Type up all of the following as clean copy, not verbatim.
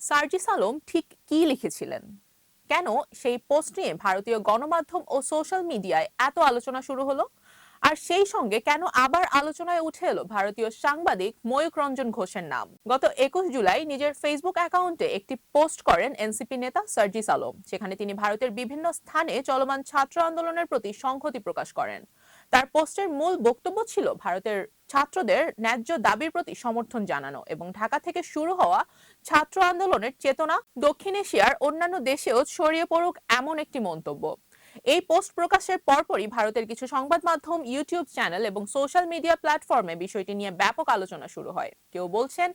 সার্জিস আলম ঠিক কি লিখেছিলেন? কেন সেই পোস্ট নিয়ে ভারতীয় গণমাধ্যম ও সোশ্যাল মিডিয়ায় এত আলোচনা শুরু হলো? আর সেই সঙ্গে কেন আবার আলোচনায় উঠে এলো ভারতীয় সাংবাদিক ময়ূক রঞ্জন ঘোষের নাম? গত 21 জুলাই নিজের ফেসবুক অ্যাকাউন্টে একটি পোস্ট করেন এনসিপি নেতা সার্জিস আলম। সেখানে তিনি ভারতের বিভিন্ন স্থানে চলমান ছাত্র আন্দোলনের প্রতি সংহতি প্রকাশ করেন। তার পোস্টের মূল বক্তব্য ছিল ভারতের ছাত্রদের ন্যায্য দাবির প্রতি সমর্থন জানানো এবং ঢাকা থেকে শুরু হওয়া ছাত্র আন্দোলনের চেতনা দক্ষিণ এশিয়ার অন্যান্য দেশেও ছড়িয়ে পড়ুক এমন একটি মন্তব্য। এই পোস্ট প্রকাশের পরপরই ভারতের কিছু সংবাদ মাধ্যম, ইউটিউব চ্যানেল এবং সোশ্যাল মিডিয়া প্ল্যাটফর্মে বিষয়টি নিয়ে ব্যাপক আলোচনা শুরু হয়। কেউ বলছেন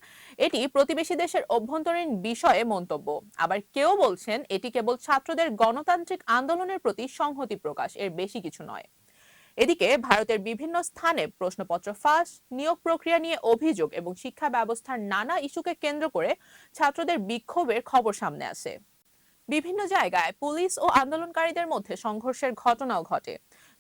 এটি প্রতিবেশী দেশের অভ্যন্তরীণ বিষয়ে মন্তব্য, আবার কেউ বলছেন এটি কেবল ছাত্রদের গণতান্ত্রিক আন্দোলনের প্রতি সংহতি প্রকাশ, এর বেশি কিছু নয়। এদিকে ভারতের বিভিন্ন স্থানে প্রশ্নপত্র ফাঁস, নিয়োগ প্রক্রিয়া নিয়ে অভিযোগ এবং শিক্ষা ব্যবস্থার নানা ইস্যুকে কেন্দ্র করে ছাত্রদের বিক্ষোভের খবর সামনে আসে। বিভিন্ন জায়গায় পুলিশ ও আন্দোলনকারীদের মধ্যে সংঘর্ষের ঘটনাও ঘটে।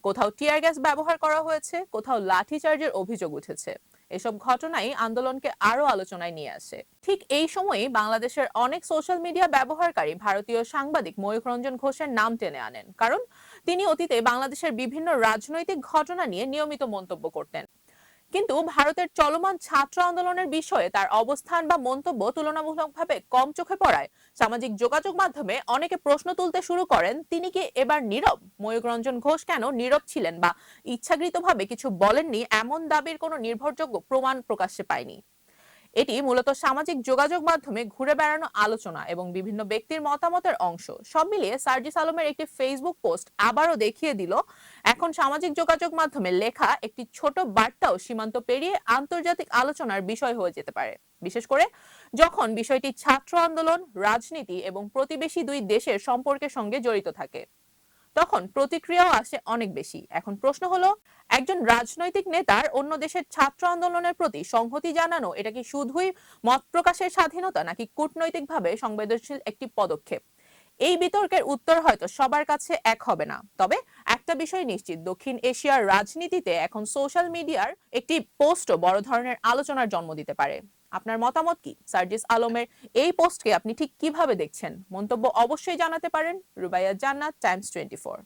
কোথাও টিয়ার গ্যাস ব্যবহার করা হয়েছে, কোথাও লাঠিচার্জের অভিযোগ উঠেছে। এসব ঘটনাই আন্দোলনকে আরো আলোচনায় নিয়ে আসে। ঠিক এই সময়ই বাংলাদেশের অনেক সোশ্যাল মিডিয়া ব্যবহারকারী ভারতীয় সাংবাদিক ময়ূক রঞ্জন ঘোষের নাম টেনে আনেন, কারণ তিনি অতীতে বাংলাদেশের বিভিন্ন রাজনৈতিক ঘটনা নিয়ে নিয়মিত মন্তব্য করতেন। কিন্তু ভারতের চলমান ছাত্র আন্দোলনের বিষয়ে তার অবস্থান বা মন্তব্য তুলনামূলকভাবে কম চোখে পড়ায় সামাজিক যোগাযোগ মাধ্যমে অনেকে প্রশ্ন তুলতে শুরু করেন, তিনি কি এবার নীরব? ময়ূক রঞ্জন ঘোষ কেন নীরব ছিলেন বা ইচ্ছাকৃতভাবে কিছু বলেননি, এমন দাবির কোনো নির্ভরযোগ্য প্রমাণ প্রকাশ্যে পায়নি। এটি মূলত সামাজিক যোগাযোগ মাধ্যমে ঘুরে বেড়ানো আলোচনা এবং বিভিন্ন ব্যক্তির মতামতের অংশ। সব মিলিয়ে সার্জিস আলমের একটি ফেসবুক পোস্ট আবারও দেখিয়ে দিল এখন সামাজিক যোগাযোগ মাধ্যমে লেখা একটি ছোট বার্তাও সীমান্ত পেরিয়ে আন্তর্জাতিক আলোচনার বিষয় হয়ে যেতে পারে, বিশেষ করে যখন বিষয়টি ছাত্র আন্দোলন, রাজনীতি এবং প্রতিবেশী দুই দেশের সম্পর্কের সঙ্গে জড়িত থাকে। তখন প্রতিক্রিয়াও আসে অনেক বেশি। এখন প্রশ্ন হলো, একজন রাজনৈতিক নেতার অন্য দেশের ছাত্র আন্দোলনের প্রতি সংহতি জানানো এটা কি শুধুই মত প্রকাশের স্বাধীনতা, নাকি কূটনৈতিকভাবে সংবেদনশীল একটি পদক্ষেপ? এই বিতর্কের উত্তর হয়তো সবার কাছে এক হবে না, তবে একটা বিষয় নিশ্চিত, দক্ষিণ এশিয়ার রাজনীতিতে এখন সোশ্যাল মিডিয়ার একটি পোস্টও বড় ধরনের আলোচনার জন্ম দিতে পারে। আপনার মতামত কি? সার্জিস আলমের এই পোস্টকে আপনি ঠিক কিভাবে দেখছেন? মন্তব্য অবশ্যই জানাতে পারেন। রুবাইয়া জান্নাত, টাইমস 24।